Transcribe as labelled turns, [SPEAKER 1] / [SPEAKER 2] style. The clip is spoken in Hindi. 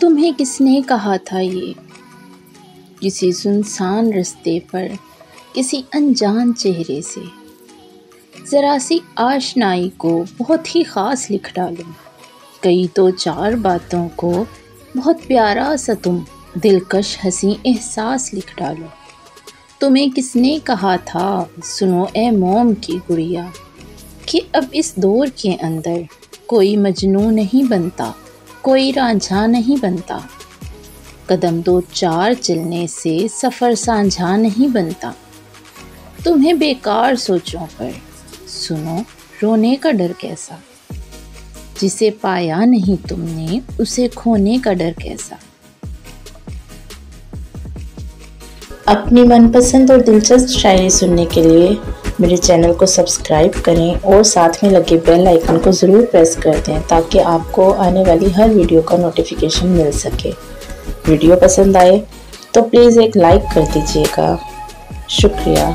[SPEAKER 1] तुम्हें किसने कहा था ये, किसी सुनसान रास्ते पर किसी अनजान चेहरे से ज़रा सी आशनाई को बहुत ही ख़ास लिख डालो। कई तो चार बातों को बहुत प्यारा सा तुम दिलकश हंसी एहसास लिख डालो। तुम्हें किसने कहा था, सुनो ए मोम की गुड़िया, कि अब इस दौर के अंदर कोई मजनू नहीं बनता, कोई रांझा नहीं बनता। कदम दो चार चलने से सफ़र साझा नहीं बनता। तुम्हें बेकार सोचों पर सुनो रोने का डर कैसा, जिसे पाया नहीं तुमने उसे खोने का डर कैसा।
[SPEAKER 2] अपनी मनपसंद और दिलचस्प शायरी सुनने के लिए मेरे चैनल को सब्सक्राइब करें और साथ में लगे बेल आइकन को ज़रूर प्रेस कर दें ताकि आपको आने वाली हर वीडियो का नोटिफिकेशन मिल सके। वीडियो पसंद आए तो प्लीज़ एक लाइक कर दीजिएगा। शुक्रिया।